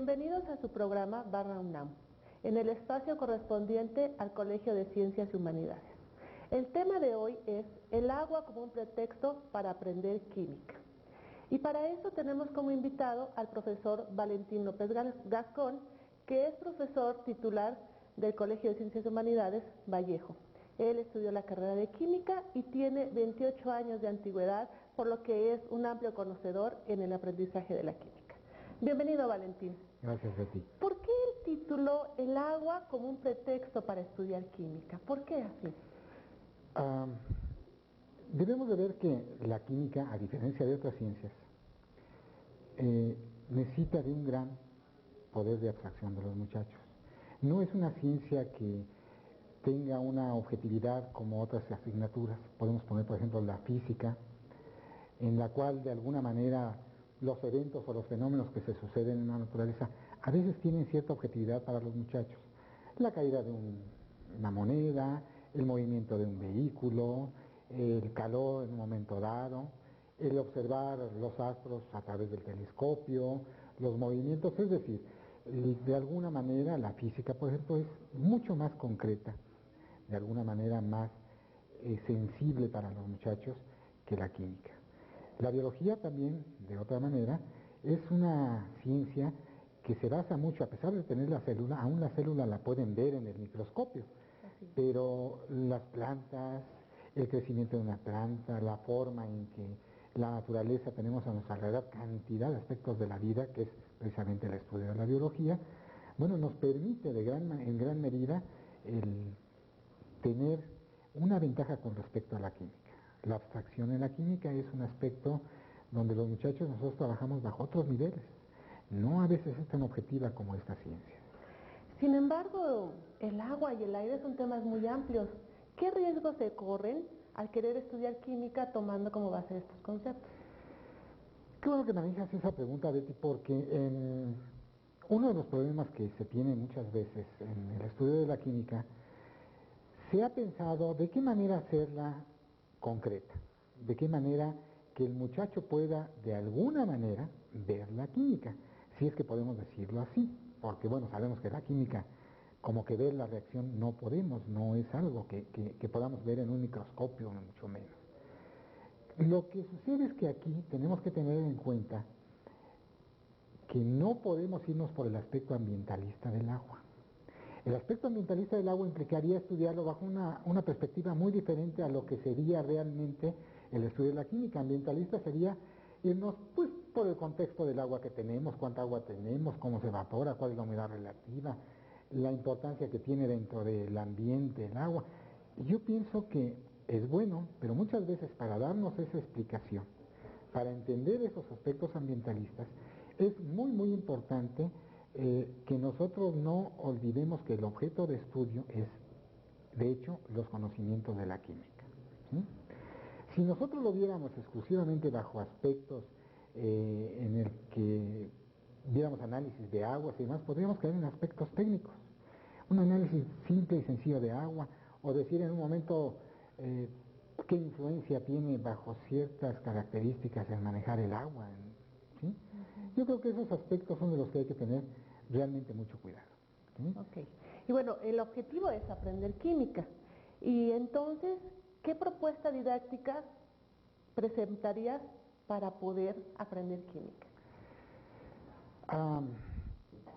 Bienvenidos a su programa Barra UNAM, en el espacio correspondiente al Colegio de Ciencias y Humanidades. El tema de hoy es el agua como un pretexto para aprender química. Y para eso tenemos como invitado al profesor Valentín López Gascón, que es profesor titular del Colegio de Ciencias y Humanidades Vallejo. Él estudió la carrera de química y tiene 28 años de antigüedad, por lo que es un amplio conocedor en el aprendizaje de la química. Bienvenido, Valentín. Gracias a ti. ¿Por qué el título El agua como un pretexto para estudiar química? ¿Por qué así? Debemos de ver que la química, a diferencia de otras ciencias, necesita de un gran poder de abstracción de los muchachos. No es una ciencia que tenga una objetividad como otras asignaturas. Podemos poner, por ejemplo, la física, en la cual de alguna manera los eventos o los fenómenos que se suceden en la naturaleza a veces tienen cierta objetividad para los muchachos. La caída de una moneda, el movimiento de un vehículo, el calor en un momento dado, el observar los astros a través del telescopio, los movimientos, es decir, de alguna manera la física, por ejemplo, es mucho más concreta, de alguna manera más sensible para los muchachos que la química. La biología también, de otra manera, es una ciencia que se basa mucho, a pesar de tener la célula, aún la célula la pueden ver en el microscopio, pero las plantas, el crecimiento de una planta, la forma en que la naturaleza tenemos a nuestra alrededor, cantidad de aspectos de la vida, que es precisamente el estudio de la biología, bueno, nos permite en gran medida el tener una ventaja con respecto a la química. La abstracción en la química es un aspecto donde los muchachos nosotros trabajamos bajo otros niveles, no a veces es tan objetiva como esta ciencia. Sin embargo, el agua y el aire son temas muy amplios. ¿Qué riesgos se corren al querer estudiar química tomando como base estos conceptos? Qué bueno que me dejas esa pregunta, Betty, porque uno de los problemas que se tiene muchas veces en el estudio de la química, se ha pensado de qué manera hacerla concreta, de qué manera que el muchacho pueda de alguna manera ver la química, si es que podemos decirlo así, porque bueno, sabemos que la química, como que ver la reacción no podemos, no es algo que podamos ver en un microscopio, mucho menos. Lo que sucede es que aquí tenemos que tener en cuenta que no podemos irnos por el aspecto ambientalista del agua. El aspecto ambientalista del agua implicaría estudiarlo bajo una perspectiva muy diferente a lo que sería realmente el estudio de la química. Ambientalista sería irnos pues por el contexto del agua que tenemos, cuánta agua tenemos, cómo se evapora, cuál es la humedad relativa, la importancia que tiene dentro del ambiente el agua. Yo pienso que es bueno, pero muchas veces para darnos esa explicación, para entender esos aspectos ambientalistas, es muy importante que nosotros no olvidemos que el objeto de estudio es, de hecho, los conocimientos de la química. ¿Sí? Si nosotros lo viéramos exclusivamente bajo aspectos en el que viéramos análisis de aguas y demás, podríamos caer en aspectos técnicos. Un análisis simple y sencillo de agua, o decir en un momento qué influencia tiene bajo ciertas características en manejar el agua. ¿Sí? Yo creo que esos aspectos son de los que hay que tener realmente mucho cuidado. ¿Sí? Ok. Y bueno, el objetivo es aprender química. Y entonces, ¿qué propuesta didáctica presentarías para poder aprender química?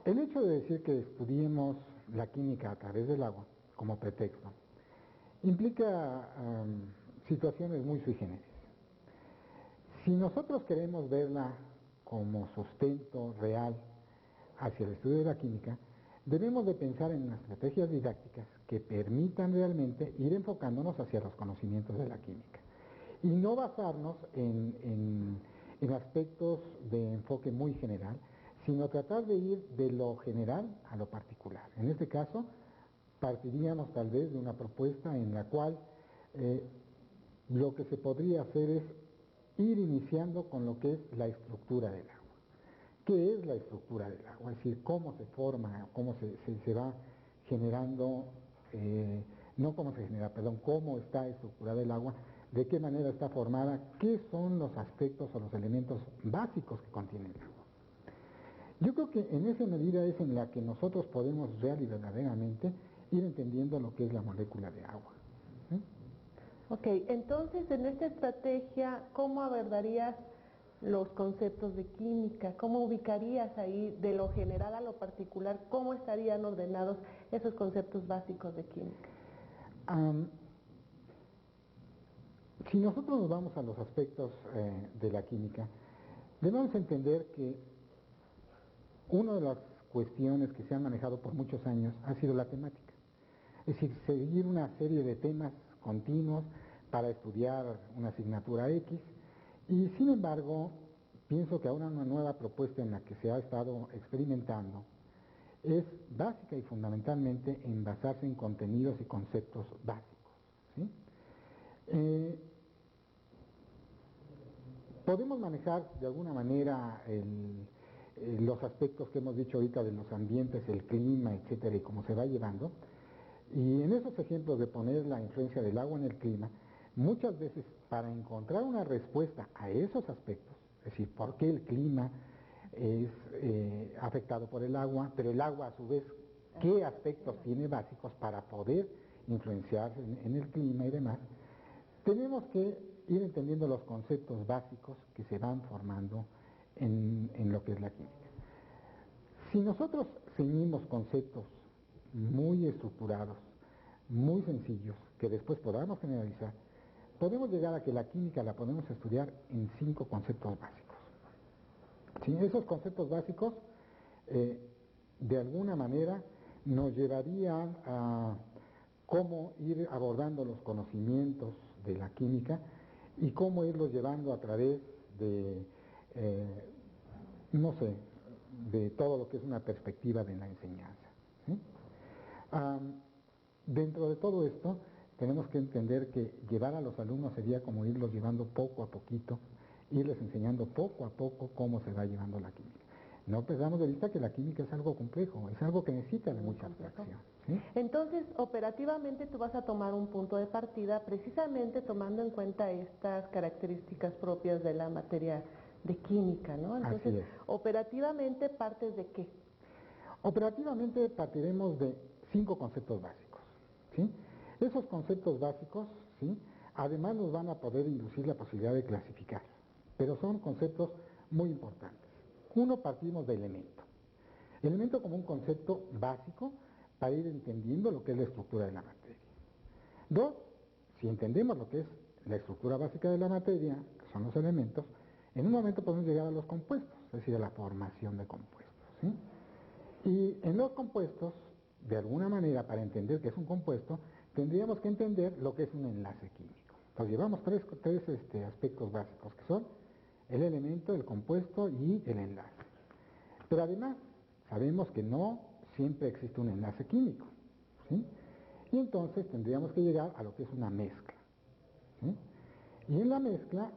El hecho de decir que estudiemos la química a través del agua como pretexto implica situaciones muy sui generis. Si nosotros queremos verla como sustento real hacia el estudio de la química, debemos de pensar en estrategias didácticas que permitan realmente ir enfocándonos hacia los conocimientos de la química y no basarnos en aspectos de enfoque muy general, sino tratar de ir de lo general a lo particular. En este caso, partiríamos tal vez de una propuesta en la cual lo que se podría hacer es ir iniciando con lo que es la estructura del agua. ¿Qué es la estructura del agua? Es decir, cómo se forma, cómo se va generando, no cómo se genera, perdón, cómo está estructurada el agua, de qué manera está formada, qué son los aspectos o los elementos básicos que contiene el agua. Yo creo que en esa medida es en la que nosotros podemos real y verdaderamente ir entendiendo lo que es la molécula de agua. ¿Sí? Ok, entonces en esta estrategia, ¿cómo abordarías los conceptos de química? ¿Cómo ubicarías ahí de lo general a lo particular? ¿Cómo estarían ordenados esos conceptos básicos de química? Si nosotros nos vamos a los aspectos de la química, debemos entender que una de las cuestiones que se han manejado por muchos años ha sido la temática. Es decir, seguir una serie de temas continuos para estudiar una asignatura X y sin embargo pienso que ahora una nueva propuesta en la que se ha estado experimentando es básica y fundamentalmente en basarse en contenidos y conceptos básicos. ¿Sí? Podemos manejar de alguna manera los aspectos que hemos dicho ahorita de los ambientes, el clima, etcétera, y cómo se va llevando. Y en esos ejemplos de poner la influencia del agua en el clima, muchas veces para encontrar una respuesta a esos aspectos, es decir, por qué el clima es afectado por el agua, pero el agua a su vez, qué aspectos tiene básicos para poder influenciar en el clima y demás, tenemos que ir entendiendo los conceptos básicos que se van formando en lo que es la química. Si nosotros ceñimos conceptos muy estructurados, muy sencillos, que después podamos generalizar, podemos llegar a que la química la podemos estudiar en 5 conceptos básicos. ¿Sí? Esos conceptos básicos, de alguna manera, nos llevarían a cómo ir abordando los conocimientos de la química y cómo irlos llevando a través de, no sé, de todo lo que es una perspectiva de la enseñanza. ¿Sí? Dentro de todo esto, tenemos que entender que llevar a los alumnos sería como irlos llevando poco a poquito, irles enseñando poco a poco cómo se va llevando la química. No perdamos de vista que la química es algo complejo, es algo que necesita de mucha abstracción. ¿Sí? Entonces, operativamente tú vas a tomar un punto de partida precisamente tomando en cuenta estas características propias de la materia de química, ¿no? Entonces, operativamente partes de qué? Operativamente partiremos de 5 conceptos básicos. ¿Sí? Esos conceptos básicos, ¿sí?, además nos van a poder inducir la posibilidad de clasificar, pero son conceptos muy importantes. Uno, partimos de elemento. Elemento como un concepto básico para ir entendiendo lo que es la estructura de la materia. 2, si entendemos lo que es la estructura básica de la materia, que son los elementos, en un momento podemos llegar a los compuestos, es decir, a la formación de compuestos. ¿Sí? Y en los compuestos, de alguna manera, para entender qué es un compuesto, tendríamos que entender lo que es un enlace químico. Entonces llevamos tres aspectos básicos, que son el elemento, el compuesto y el enlace. Pero además, sabemos que no siempre existe un enlace químico. ¿Sí? Y entonces tendríamos que llegar a lo que es una mezcla. ¿Sí? Y en la mezcla,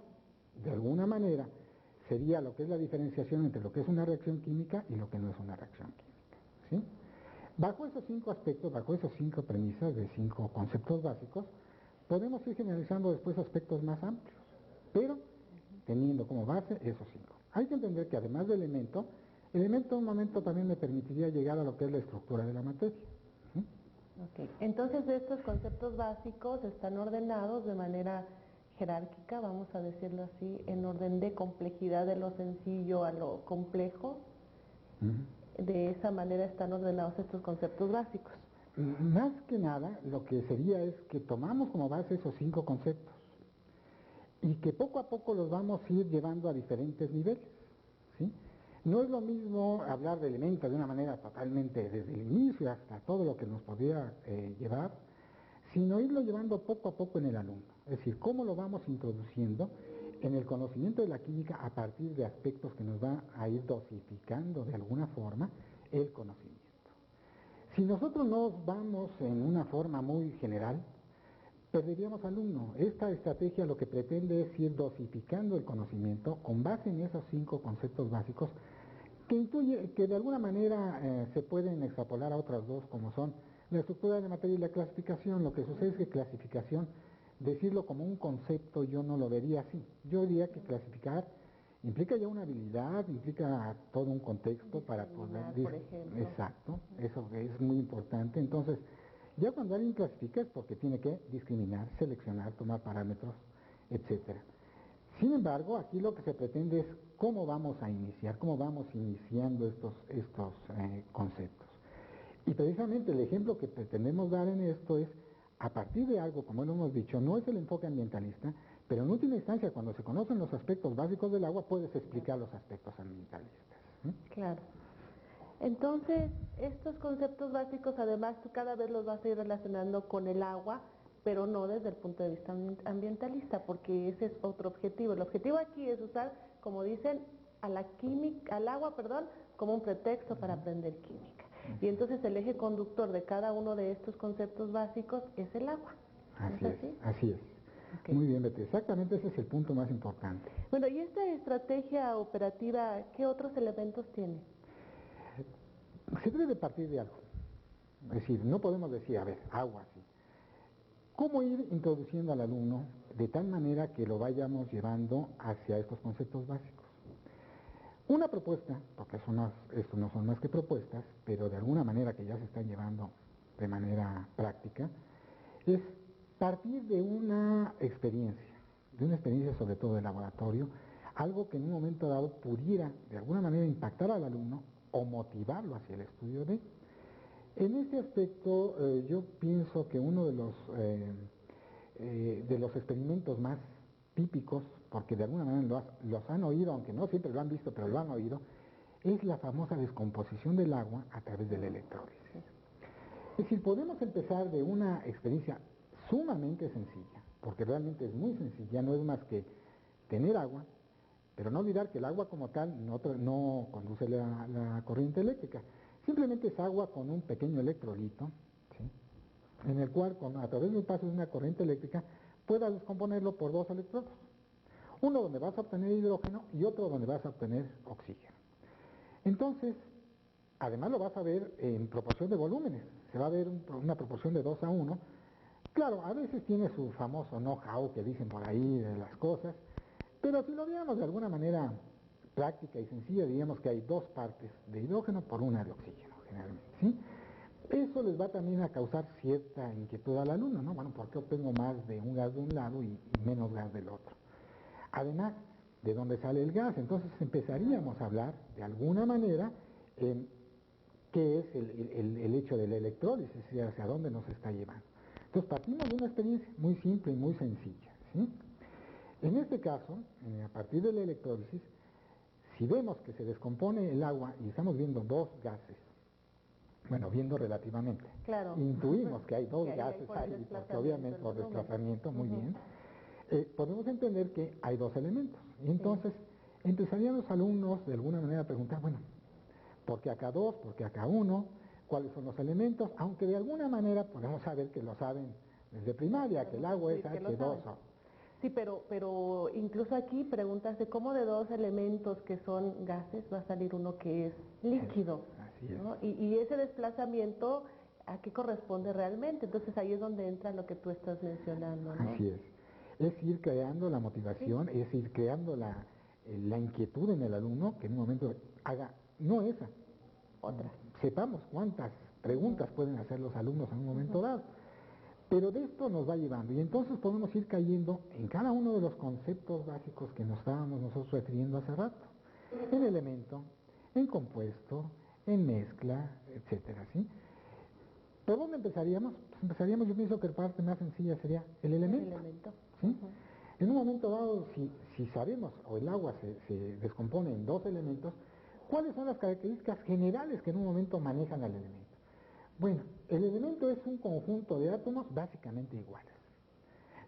de alguna manera, sería lo que es la diferenciación entre lo que es una reacción química y lo que no es una reacción química. ¿Sí? Bajo esos 5 aspectos, bajo esas 5 premisas de 5 conceptos básicos, podemos ir generalizando después aspectos más amplios, pero teniendo como base esos 5. Hay que entender que además del elemento en un momento también me permitiría llegar a lo que es la estructura de la materia. ¿Sí? Okay. Entonces estos conceptos básicos están ordenados de manera jerárquica, vamos a decirlo así, en orden de complejidad de lo sencillo a lo complejo. De esa manera están ordenados estos conceptos básicos. Más que nada, lo que sería es que tomamos como base esos 5 conceptos y que poco a poco los vamos a ir llevando a diferentes niveles. ¿Sí? No es lo mismo hablar de elementos de una manera totalmente desde el inicio hasta todo lo que nos podría llevar, sino irlo llevando poco a poco en el alumno. Es decir, cómo lo vamos introduciendo en el conocimiento de la química a partir de aspectos que nos va a ir dosificando de alguna forma el conocimiento. Si nosotros nos vamos en una forma muy general, perderíamos alumno. Esta estrategia lo que pretende es ir dosificando el conocimiento con base en esos 5 conceptos básicos que de alguna manera se pueden extrapolar a otras 2 como son la estructura de la materia y la clasificación. Lo que sucede es que clasificación, decirlo como un concepto yo no lo vería así. Yo diría que clasificar implica ya una habilidad, implica todo un contexto para poder... Por ejemplo. Exacto, eso es muy importante. Entonces, ya cuando alguien clasifica es porque tiene que discriminar, seleccionar, tomar parámetros, etcétera. Sin embargo, aquí lo que se pretende es cómo vamos a iniciar, cómo vamos iniciando estos conceptos. Y precisamente el ejemplo que pretendemos dar en esto es, a partir de algo, como lo hemos dicho, no es el enfoque ambientalista, pero en última instancia, cuando se conocen los aspectos básicos del agua, puedes explicar los aspectos ambientalistas. Claro. Entonces, estos conceptos básicos, además, tú cada vez los vas a ir relacionando con el agua, pero no desde el punto de vista ambientalista, porque ese es otro objetivo. El objetivo aquí es usar, como dicen, al agua, como un pretexto para aprender química. Y entonces el eje conductor de cada uno de estos conceptos básicos es el agua. Así es. Okay. Muy bien, Betty. Exactamente ese es el punto más importante. Bueno, ¿y esta estrategia operativa qué otros elementos tiene? Se debe partir de algo. Es decir, no podemos decir, a ver, agua, sí. ¿Cómo ir introduciendo al alumno de tal manera que lo vayamos llevando hacia estos conceptos básicos? Una propuesta, porque esto no son más que propuestas, pero de alguna manera que ya se están llevando de manera práctica, es partir de una experiencia sobre todo de laboratorio, algo que en un momento dado pudiera de alguna manera impactar al alumno o motivarlo hacia el estudio de. En este aspecto yo pienso que uno de los experimentos más típicos, porque de alguna manera los han oído, aunque no siempre lo han visto, pero lo han oído, es la famosa descomposición del agua a través de la electrólisis. Es decir, podemos empezar de una experiencia sumamente sencilla, porque realmente es muy sencilla, no es más que tener agua, pero no olvidar que el agua como tal no conduce la corriente eléctrica, simplemente es agua con un pequeño electrolito, ¿sí?, en el cual a través del paso de una corriente eléctrica puedas descomponerlo por dos electrodos, uno donde vas a obtener hidrógeno y otro donde vas a obtener oxígeno. Entonces, además lo vas a ver en proporción de volúmenes, se va a ver una proporción de 2:1. Claro, a veces tiene su famoso know-how que dicen por ahí de las cosas, pero si lo veamos de alguna manera práctica y sencilla, diríamos que hay 2 partes de hidrógeno por 1 de oxígeno, generalmente, ¿sí? Eso les va también a causar cierta inquietud al alumno, ¿no? Bueno, ¿por qué obtengo más de un gas de un lado y menos gas del otro? Además, ¿de dónde sale el gas? Entonces empezaríamos a hablar, de alguna manera, en qué es el hecho de la electrólisis y hacia dónde nos está llevando. Entonces partimos de una experiencia muy simple y muy sencilla, ¿sí? En este caso, a partir de la electrólisis, si vemos que se descompone el agua y estamos viendo 2 gases, bueno, viendo relativamente, claro, intuimos que hay 2 gases ahí, porque obviamente por desplazamiento, muy bien, podemos entender que hay 2 elementos. Y entonces empezarían los alumnos de alguna manera a preguntar, bueno, ¿por qué acá 2? ¿Por qué acá 1? ¿Cuáles son los elementos? Aunque de alguna manera podemos saber que lo saben desde primaria, que el agua es H2O. Sí, pero incluso aquí preguntas de cómo de 2 elementos que son gases va a salir uno que es líquido. Así es. ¿No? Y ese desplazamiento, ¿a qué corresponde realmente? Entonces ahí es donde entra lo que tú estás mencionando, ¿no? Así es ir creando la motivación, es ir creando la inquietud en el alumno, que en un momento haga, no esa, otra. Sepamos cuántas preguntas pueden hacer los alumnos en un momento dado. Pero de esto nos va llevando, y entonces podemos ir cayendo en cada uno de los conceptos básicos que nos estábamos nosotros refiriendo hace rato. En elemento, en compuesto, en mezcla, etcétera, ¿sí? ¿Por dónde empezaríamos? Pues empezaríamos, yo pienso que la parte más sencilla sería el elemento. ¿Sí? En un momento dado, si sabemos, o el agua se descompone en 2 elementos, ¿cuáles son las características generales que en un momento manejan al elemento? Bueno, el elemento es un conjunto de átomos básicamente iguales.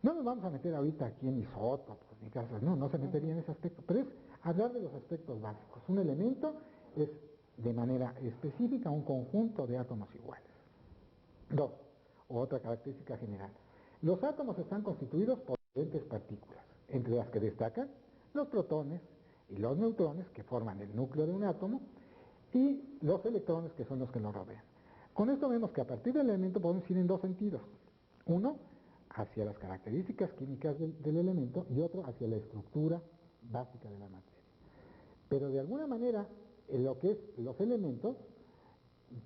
No nos vamos a meter ahorita aquí en isótopos ni cosas, no se metería en ese aspecto, pero es hablar de los aspectos básicos. Un elemento es de manera específica un conjunto de átomos iguales. 2, otra característica general. Los átomos están constituidos por diferentes partículas, entre las que destacan los protones y los neutrones, que forman el núcleo de un átomo, y los electrones, que son los que lo rodean. Con esto vemos que a partir del elemento podemos ir en 2 sentidos. Uno, hacia las características químicas del elemento, y otro hacia la estructura básica de la materia. Pero de alguna manera, lo que es los elementos,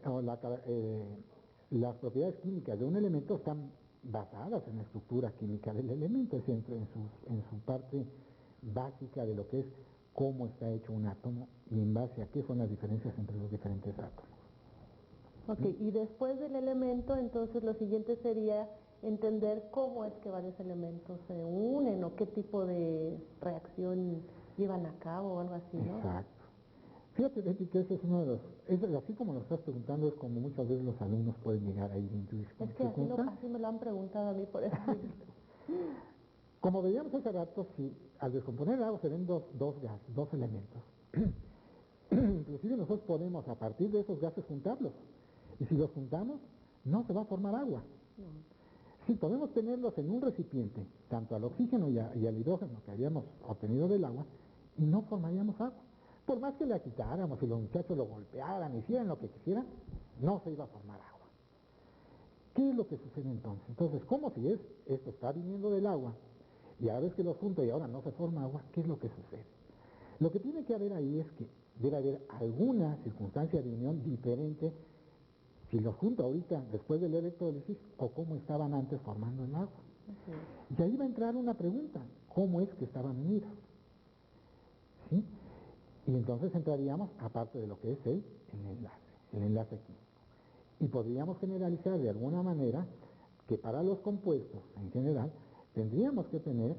o las propiedades químicas de un elemento están basadas en la estructura química del elemento, es decir, en su parte básica de lo que es cómo está hecho un átomo y en base a qué son las diferencias entre los diferentes átomos. Ok, y después del elemento, entonces lo siguiente sería entender cómo es que varios elementos se unen o qué tipo de reacción llevan a cabo o algo así, ¿no? Exacto. Fíjate, Betty, que ese es uno de los, así como lo estás preguntando, es como muchas veces los alumnos pueden llegar a intuir. Es que así me lo han preguntado a mí, por eso. Como veíamos hace rato, si al descomponer el agua se ven dos gases, dos elementos, inclusive nosotros podemos a partir de esos gases juntarlos. Y si los juntamos, no se va a formar agua. No. Sí, podemos tenerlos en un recipiente, tanto al oxígeno y al hidrógeno que habíamos obtenido del agua, y no formaríamos agua. Por más que la quitáramos y los muchachos lo golpearan, hicieran lo que quisieran, no se iba a formar agua. ¿Qué es lo que sucede entonces? Entonces, ¿cómo si esto está viniendo del agua y a veces que lo junto y ahora no se forma agua? ¿Qué es lo que sucede? Lo que tiene que haber ahí es que debe haber alguna circunstancia de unión diferente si los junto ahorita después del electrólisis o cómo estaban antes formando el agua. Okay. Y ahí va a entrar una pregunta, ¿cómo es que estaban unidos? ¿Sí? Y entonces entraríamos, aparte de lo que es el enlace químico. Y podríamos generalizar de alguna manera que para los compuestos en general tendríamos que tener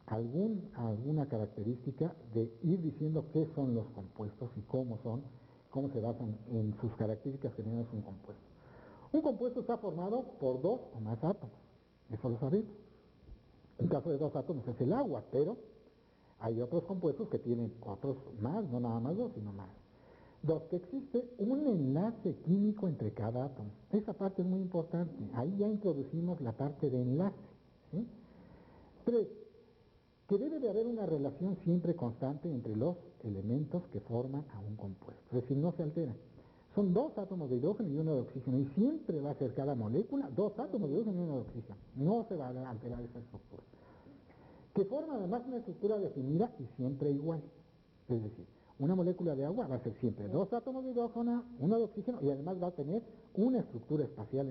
alguna característica de ir diciendo qué son los compuestos y cómo se basan en sus características generales un compuesto. Un compuesto está formado por dos o más átomos, eso lo sabemos. En caso de dos átomos es el agua, pero hay otros compuestos que tienen otros más, no nada más dos, sino más. Dos, que existe un enlace químico entre cada átomo. Esa parte es muy importante. Ahí ya introducimos la parte de enlace. ¿Sí? Tres, que debe de haber una relación siempre constante entre los elementos que forman a un compuesto. Es decir, no se alteran. Son dos átomos de hidrógeno y uno de oxígeno. Y siempre va a ser cada molécula dos átomos de hidrógeno y uno de oxígeno. No se va a alterar esa estructura. Que forma además una estructura definida y siempre igual. Es decir, una molécula de agua va a ser siempre dos átomos de hidrógeno, uno de oxígeno y además va a tener una estructura espacial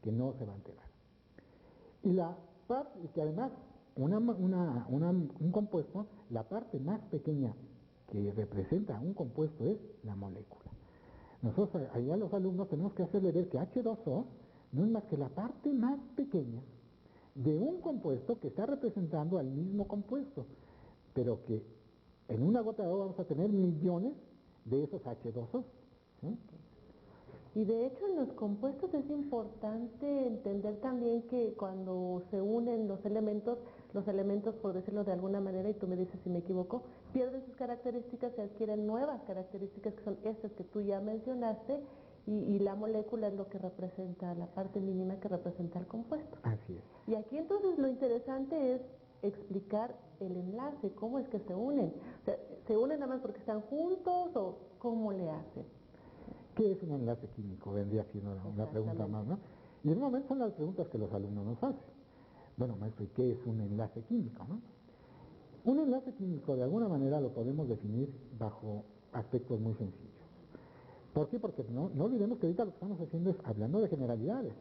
que no se va a alterar. Y que además un compuesto, la parte más pequeña que representa un compuesto es la molécula. Nosotros allá los alumnos tenemos que hacerle ver que H2O no es más que la parte más pequeña de un compuesto que está representando al mismo compuesto, pero que en una gota de agua vamos a tener millones de esos H2O. ¿Sí? Y de hecho en los compuestos es importante entender también que cuando se unen los elementos por decirlo de alguna manera, y tú me dices si me equivoco, pierden sus características y adquieren nuevas características que son estas que tú ya mencionaste, y la molécula es lo que representa, la parte mínima que representa el compuesto. Así es. Y aquí entonces lo interesante es explicar el enlace, cómo es que se unen. O sea, ¿se unen nada más porque están juntos o cómo le hacen? ¿Qué es un enlace químico? Vendría siendo una pregunta más, ¿no? Y en un momento son las preguntas que los alumnos nos hacen. Bueno, maestro, ¿y qué es un enlace químico, no? Un enlace químico, de alguna manera, lo podemos definir bajo aspectos muy sencillos. ¿Por qué? Porque no olvidemos que ahorita lo que estamos haciendo es hablando de generalidades.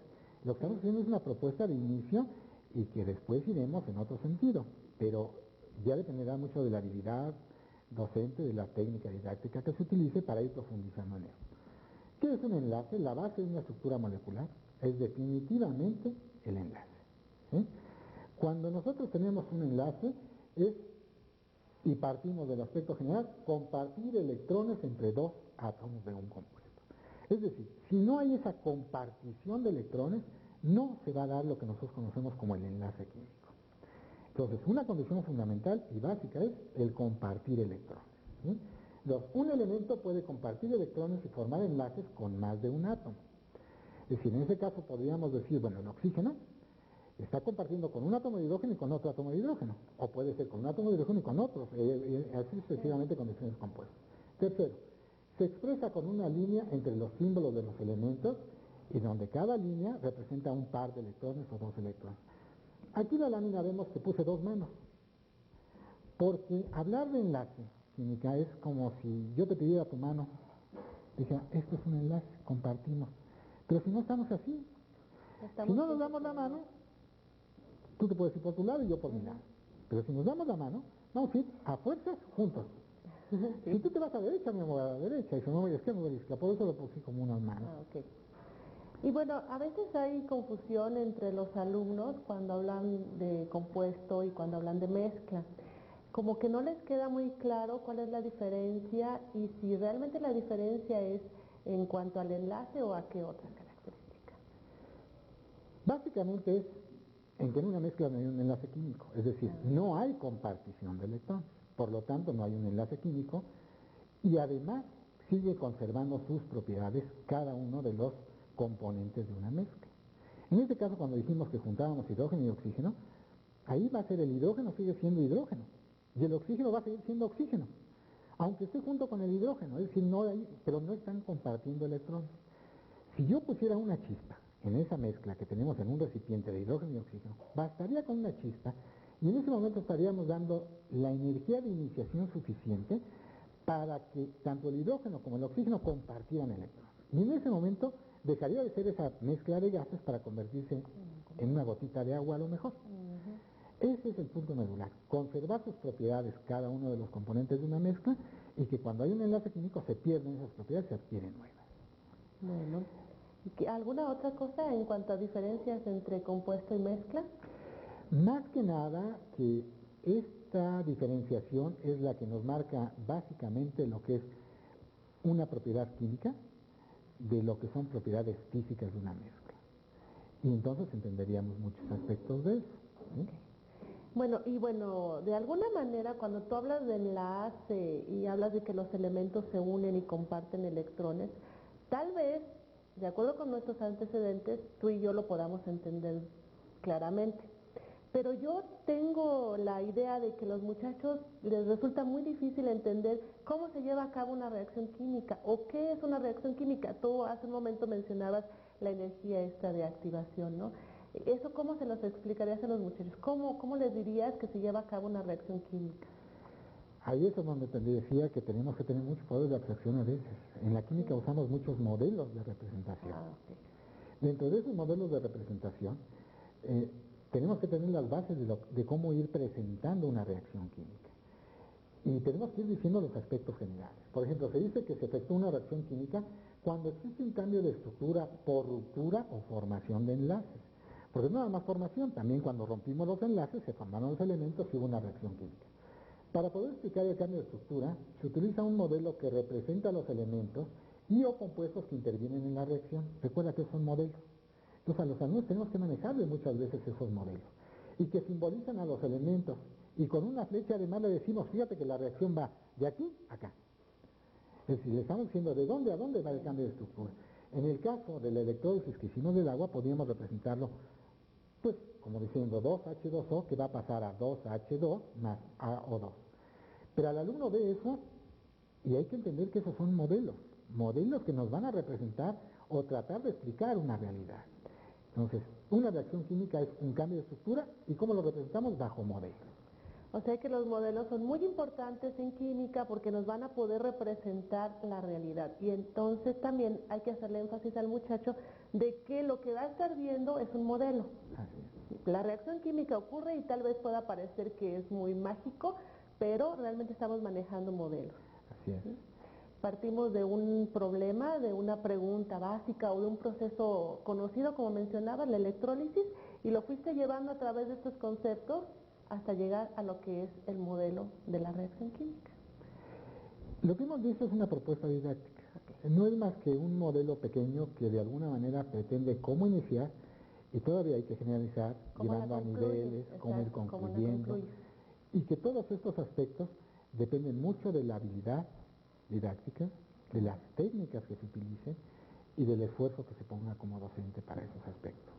Lo que estamos haciendo es una propuesta de inicio y que después iremos en otro sentido. Pero ya dependerá mucho de la habilidad docente, de la técnica didáctica que se utilice para ir profundizando en esto. ¿Qué es un enlace? La base de una estructura molecular es definitivamente el enlace. ¿Sí? Cuando nosotros tenemos un enlace y partimos del aspecto general, compartir electrones entre dos átomos de un compuesto. Es decir, si no hay esa compartición de electrones, no se va a dar lo que nosotros conocemos como el enlace químico. Entonces, una condición fundamental y básica es el compartir electrones. ¿Sí? Un elemento puede compartir electrones y formar enlaces con más de un átomo. Es decir, en ese caso podríamos decir, bueno, el oxígeno está compartiendo con un átomo de hidrógeno y con otro átomo de hidrógeno. O puede ser con un átomo de hidrógeno y con otros, así sucesivamente con diferentes compuestos. Tercero, se expresa con una línea entre los símbolos de los elementos y donde cada línea representa un par de electrones o dos electrones. Aquí en la lámina vemos que puse dos manos, porque hablar de enlace química es como si yo te pidiera tu mano, dije, esto es un enlace, compartimos. Pero si no estamos así, si no nos damos la mano, tú te puedes ir por tu lado y yo por mi lado. Pero si nos damos la mano, vamos a ir a fuerzas juntos. Si tú te vas a la derecha, me voy a la derecha, y si no voy a la izquierda, me voy a la izquierda. Por eso lo puse como una mano. Okay. Y bueno, a veces hay confusión entre los alumnos cuando hablan de compuesto y cuando hablan de mezcla. Como que no les queda muy claro cuál es la diferencia y si realmente la diferencia es en cuanto al enlace o a qué otras características. Básicamente es en que en una mezcla no hay un enlace químico, es decir, no hay compartición de electrones, por lo tanto no hay un enlace químico y además sigue conservando sus propiedades cada uno de los componentes de una mezcla. En este caso, cuando dijimos que juntábamos hidrógeno y oxígeno, ahí va a ser el hidrógeno, sigue siendo hidrógeno, y el oxígeno va a seguir siendo oxígeno, aunque esté junto con el hidrógeno, es decir, no hay, pero no están compartiendo electrones. Si yo pusiera una chispa en esa mezcla que tenemos en un recipiente de hidrógeno y oxígeno, bastaría con una chispa y en ese momento estaríamos dando la energía de iniciación suficiente para que tanto el hidrógeno como el oxígeno compartieran electrones. Y en ese momento dejaría de ser esa mezcla de gases para convertirse en una gotita de agua a lo mejor. Ese es el punto medular, conservar sus propiedades cada uno de los componentes de una mezcla y que cuando hay un enlace químico se pierden esas propiedades y se adquieren nuevas. Bueno, ¿alguna otra cosa en cuanto a diferencias entre compuesto y mezcla? Más que nada que esta diferenciación es la que nos marca básicamente lo que es una propiedad química de lo que son propiedades físicas de una mezcla. Y entonces entenderíamos muchos aspectos de eso. ¿Sí? Bueno, de alguna manera cuando tú hablas de enlace y hablas de que los elementos se unen y comparten electrones, tal vez, de acuerdo con nuestros antecedentes, tú y yo lo podamos entender claramente. Pero yo tengo la idea de que a los muchachos les resulta muy difícil entender cómo se lleva a cabo una reacción química o qué es una reacción química. Tú hace un momento mencionabas la energía esta de activación, ¿no? ¿Eso cómo se los explicarías a los muchachos? ¿Cómo les dirías que se lleva a cabo una reacción química? Ahí es donde te decía que tenemos que tener mucho poder de abstracción a veces. En la química usamos muchos modelos de representación. Okay. Dentro de esos modelos de representación, tenemos que tener las bases de cómo ir presentando una reacción química. Y tenemos que ir diciendo los aspectos generales. Por ejemplo, se dice que se efectúa una reacción química cuando existe un cambio de estructura por ruptura o formación de enlaces. Porque no nada más formación, también cuando rompimos los enlaces se formaron los elementos y hubo una reacción química. Para poder explicar el cambio de estructura, se utiliza un modelo que representa los elementos y o compuestos que intervienen en la reacción. Recuerda que son modelos. Entonces a los alumnos tenemos que manejarles muchas veces esos modelos y que simbolizan a los elementos. Y con una flecha además le decimos, fíjate que la reacción va de aquí a acá. Es decir, le estamos diciendo de dónde a dónde va el cambio de estructura. En el caso de la electrólisis que hicimos del agua, podríamos representarlo, pues, como diciendo 2H2O, que va a pasar a 2H2 más AO2. Pero al alumno ve eso y hay que entender que esos son modelos que nos van a representar o tratar de explicar una realidad. Entonces, una reacción química es un cambio de estructura y cómo lo representamos bajo modelos. O sea que los modelos son muy importantes en química porque nos van a poder representar la realidad. Y entonces también hay que hacerle énfasis al muchacho de que lo que va a estar viendo es un modelo. Así es. La reacción química ocurre y tal vez pueda parecer que es muy mágico, pero realmente estamos manejando modelos. Así es. ¿Sí? Partimos de un problema, de una pregunta básica o de un proceso conocido, como mencionaba, la electrólisis, y lo fuiste llevando a través de estos conceptos hasta llegar a lo que es el modelo de la reacción química. Lo que hemos visto es una propuesta didáctica. No es más que un modelo pequeño que de alguna manera pretende cómo iniciar y todavía hay que generalizar, llevando a niveles, cómo ir concluyendo. Y que todos estos aspectos dependen mucho de la habilidad didáctica, de las técnicas que se utilicen y del esfuerzo que se ponga como docente para esos aspectos.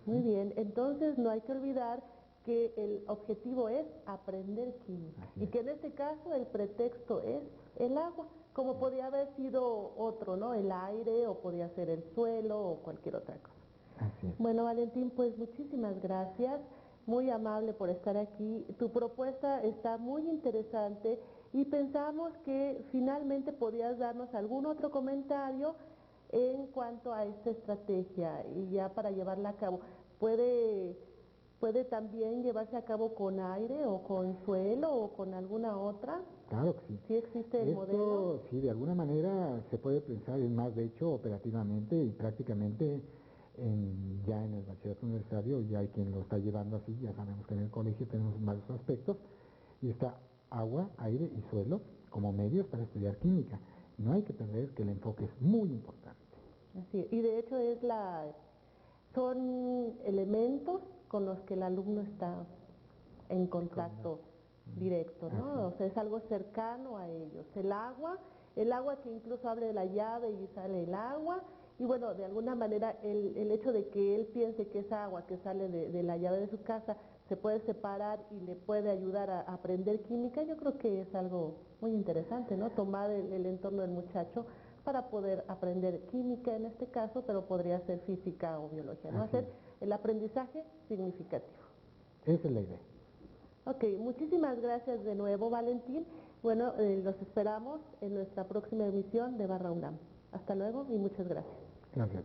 Muy bien, entonces no hay que olvidar que el objetivo es aprender química y que en este caso el pretexto es el agua, como podía haber sido otro, ¿no? El aire o podía ser el suelo o cualquier otra cosa. Así es. Bueno, Valentín, pues muchísimas gracias, muy amable por estar aquí. Tu propuesta está muy interesante y pensamos que finalmente podías darnos algún otro comentario en cuanto a esta estrategia y ya para llevarla a cabo. Puede también llevarse a cabo con aire o con suelo o con alguna otra. Claro que sí. ¿Sí existe el modelo? Sí, de alguna manera se puede pensar en más, de hecho, operativamente y prácticamente ya en el bachillerato universitario ya hay quien lo está llevando así, ya sabemos que en el colegio tenemos varios aspectos y está agua, aire y suelo como medios para estudiar química. No hay que perder que el enfoque es muy importante. Así es. Y de hecho son elementos con los que el alumno está en contacto directo, ¿no? O sea, es algo cercano a ellos. El agua que incluso abre la llave y sale el agua, y bueno, de alguna manera el hecho de que él piense que esa agua que sale de la llave de su casa se puede separar y le puede ayudar a aprender química, yo creo que es algo muy interesante, ¿no? Tomar el entorno del muchacho para poder aprender química en este caso, pero podría ser física o biología, ¿no? Hacer el aprendizaje significativo. Esa es la idea. Ok, muchísimas gracias de nuevo, Valentín. Bueno, los esperamos en nuestra próxima emisión de Barra UNAM. Hasta luego y muchas gracias. Gracias.